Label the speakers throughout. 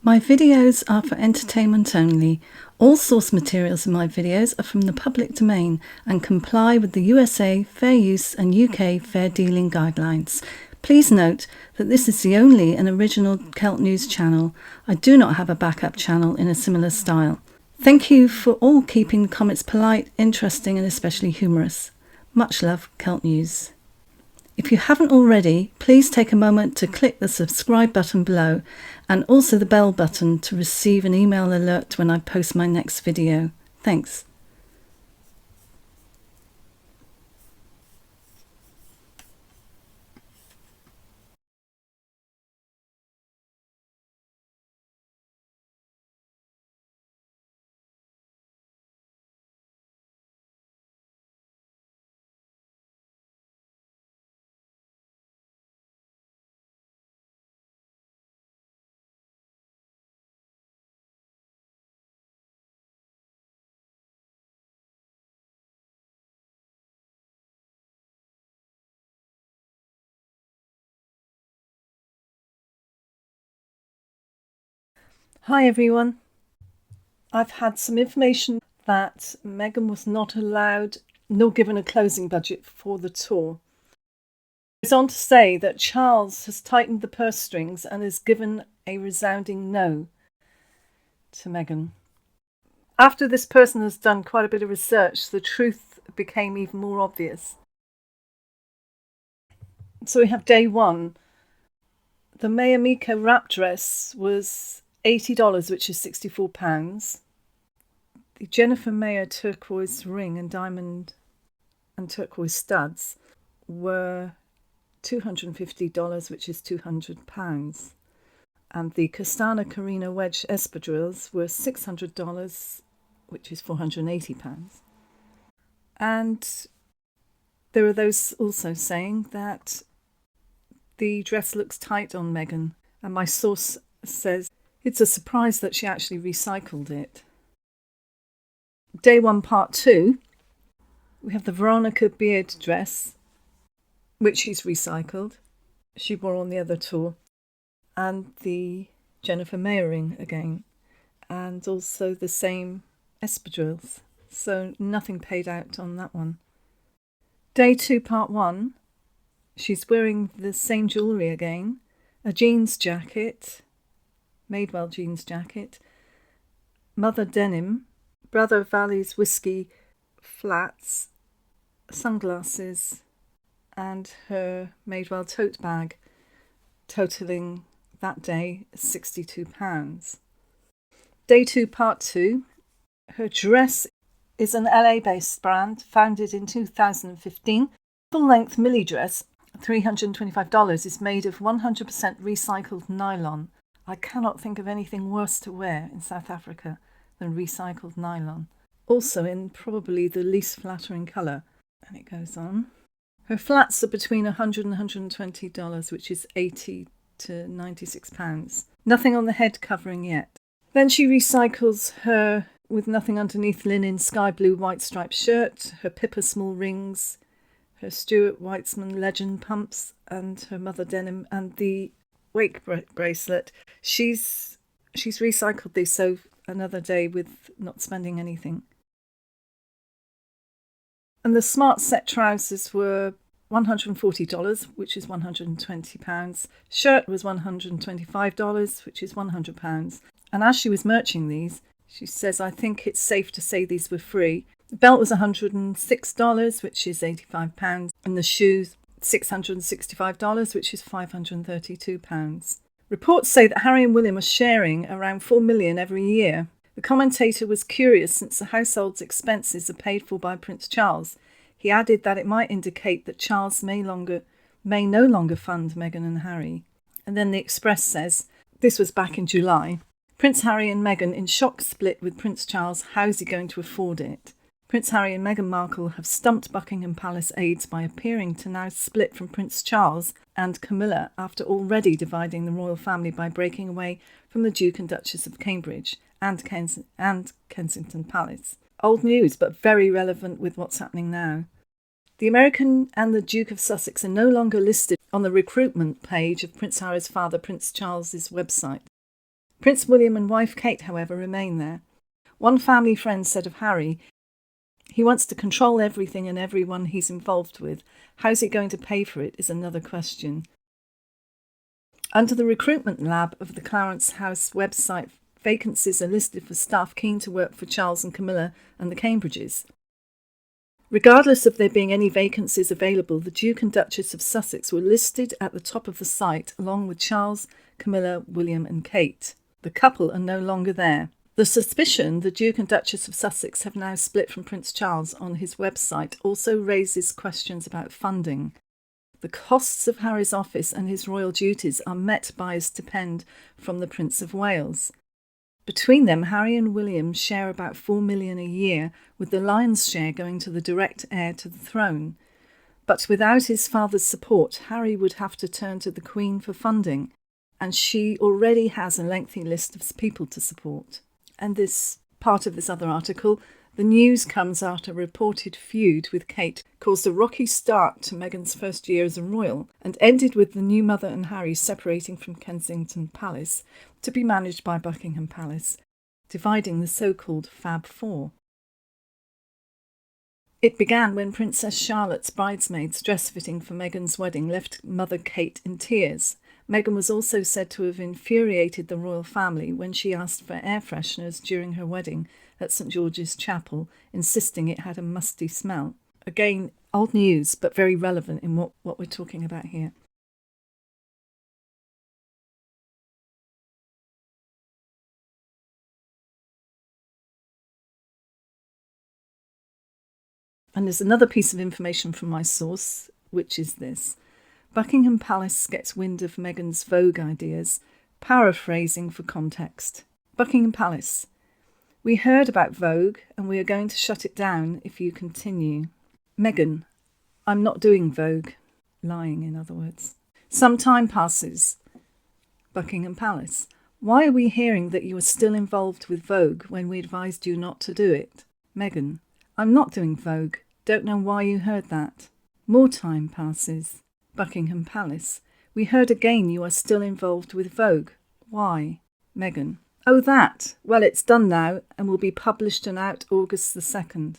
Speaker 1: My videos are for entertainment only. All source materials in my videos are from the public domain and comply with the USA Fair Use and UK Fair Dealing guidelines. Please note that this is the only and original Celt News channel. I do not have a backup channel in a similar style. Thank you for all keeping the comments polite, interesting and especially humorous. Much love, Celt News. If you haven't already, please take a moment to click the subscribe button below and also the bell button to receive an email alert when I post my next video. Thanks. Hi everyone. I've had some information that Meghan was not allowed nor given a closing budget for the tour. It goes on to say that Charles has tightened the purse strings and has given a resounding no to Meghan. After this person has done quite a bit of research, the truth became even more obvious. So we have day one. The Mayamika wrap dress was $80, which is £64. The Jennifer Mayer turquoise ring and diamond and turquoise studs were $250, which is £200. And the Castana Carina wedge espadrilles were $600, which is £480. And there are those also saying that the dress looks tight on Meghan, and my source says it's a surprise that she actually recycled it. Day one, part two, we have the Veronica Beard dress, which she's recycled. She wore on the other tour. And the Jennifer Mayer ring again. And also the same espadrilles. So nothing paid out on that one. Day two, part one, she's wearing the same jewellery again. A jeans jacket, Madewell jeans jacket, Mother denim, Brother Valley's whiskey flats, sunglasses, and her Madewell tote bag, totalling that day £62. Day two, part two, her dress is an LA-based brand founded in 2015. Full-length milli dress, $325, is made of 100% recycled nylon. I cannot think of anything worse to wear in South Africa than recycled nylon. Also in probably the least flattering colour. And it goes on. Her flats are between $100 and $120, which is £80 to £96. Nothing on the head covering yet. Then she recycles her with nothing underneath linen sky blue white striped shirt, her Pippa small rings, her Stuart Weitzman legend pumps, and her Mother denim and the wake bracelet. She's recycled these, so another day with not spending anything. And the smart set trousers were $140, which is £120. Shirt was $125, which is £100. And as she was merching these, she says, I think it's safe to say these were free. The belt was $106, which is £85. And the shoes, $665, which is £532. Reports say that Harry and William are sharing around $4 million every year. The commentator was curious since the household's expenses are paid for by Prince Charles. He added that it might indicate that Charles may no longer fund Meghan and Harry. And then the Express says, this was back in July, Prince Harry and Meghan in shock split with Prince Charles. How's he going to afford it? Prince Harry and Meghan Markle have stumped Buckingham Palace aides by appearing to now split from Prince Charles and Camilla after already dividing the royal family by breaking away from the Duke and Duchess of Cambridge and Kensington Palace. Old news, but very relevant with what's happening now. The American and the Duke of Sussex are no longer listed on the recruitment page of Prince Harry's father, Prince Charles's website. Prince William and wife Kate, however, remain there. One family friend said of Harry, "He wants to control everything and everyone he's involved with. How's he going to pay for it is another question." Under the recruitment lab of the Clarence House website, vacancies are listed for staff keen to work for Charles and Camilla and the Cambridges. Regardless of there being any vacancies available, the Duke and Duchess of Sussex were listed at the top of the site, along with Charles, Camilla, William and Kate. The couple are no longer there. The suspicion the Duke and Duchess of Sussex have now split from Prince Charles on his website also raises questions about funding. The costs of Harry's office and his royal duties are met by a stipend from the Prince of Wales. Between them, Harry and William share about $4 million a year, with the lion's share going to the direct heir to the throne. But without his father's support, Harry would have to turn to the Queen for funding, and she already has a lengthy list of people to support. And this part of this other article, the news comes after a reported feud with Kate caused a rocky start to Meghan's first year as a royal and ended with the new mother and Harry separating from Kensington Palace to be managed by Buckingham Palace, dividing the so-called Fab Four. It began when Princess Charlotte's bridesmaids dress-fitting for Meghan's wedding left Mother Kate in tears. Meghan was also said to have infuriated the royal family when she asked for air fresheners during her wedding at St George's Chapel, insisting it had a musty smell. Again, old news, but very relevant in what we're talking about here. And there's another piece of information from my source, which is this. Buckingham Palace gets wind of Meghan's Vogue ideas, paraphrasing for context. Buckingham Palace. We heard about Vogue and we are going to shut it down if you continue. Meghan. I'm not doing Vogue. Lying, in other words. Some time passes. Buckingham Palace. Why are we hearing that you are still involved with Vogue when we advised you not to do it? Meghan. I'm not doing Vogue. Don't know why you heard that. More time passes. Buckingham Palace. We heard again you are still involved with Vogue. Why? Meghan. Oh, that. Well, it's done now and will be published and out August the 2nd.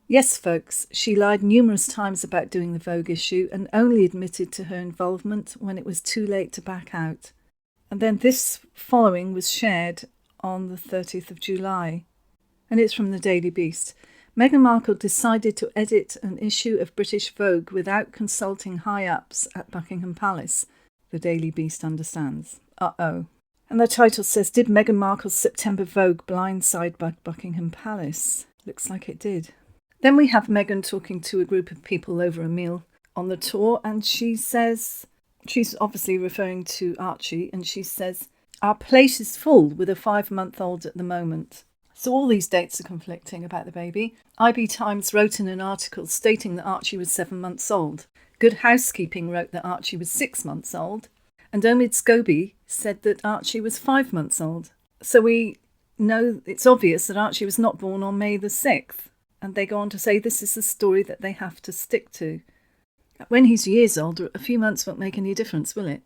Speaker 1: Yes, folks, she lied numerous times about doing the Vogue issue and only admitted to her involvement when it was too late to back out. And then this following was shared on the 30th of July. And it's from the Daily Beast. Meghan Markle decided to edit an issue of British Vogue without consulting high-ups at Buckingham Palace, the Daily Beast understands. Uh-oh. And the title says, Did Meghan Markle's September Vogue blindside Buckingham Palace? Looks like it did. Then we have Meghan talking to a group of people over a meal on the tour, and she says, she's obviously referring to Archie, and she says, our place is full with a 5-month-old at the moment. So all these dates are conflicting about the baby. IB Times wrote in an article stating that Archie was 7 months old. Good Housekeeping wrote that Archie was 6 months old. And Omid Scobie said that Archie was 5 months old. So we know it's obvious that Archie was not born on May the 6th. And they go on to say this is the story that they have to stick to. When he's years old, a few months won't make any difference, will it?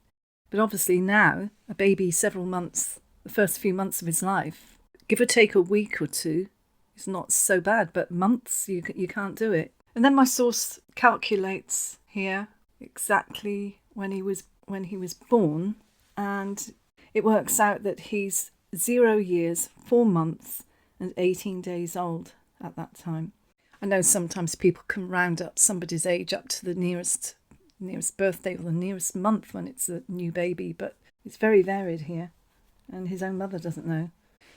Speaker 1: But obviously now, a baby several months, the first few months of his life, give or take a week or two, it's not so bad, but months, you can't do it. And then my source calculates here exactly when he was born, and it works out that he's 0 years, 4 months, and 18 days old at that time. I know sometimes people can round up somebody's age up to the nearest birthday or the nearest month when it's a new baby, but it's very varied here, and his own mother doesn't know.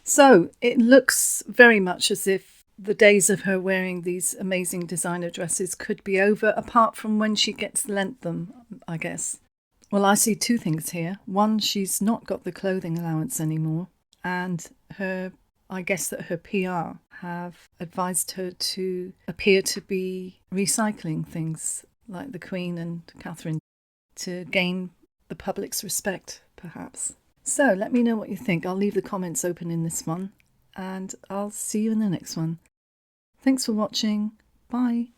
Speaker 1: So it looks very much as if the days of her wearing these amazing designer dresses could be over, apart from when she gets lent them, I guess. Well, I see 2 things here. One, she's not got the clothing allowance anymore, and I guess that her PR have advised her to appear to be recycling things like the Queen and Catherine to gain the public's respect, perhaps. So let me know what you think. I'll leave the comments open in this one, and I'll see you in the next one. Thanks for watching. Bye.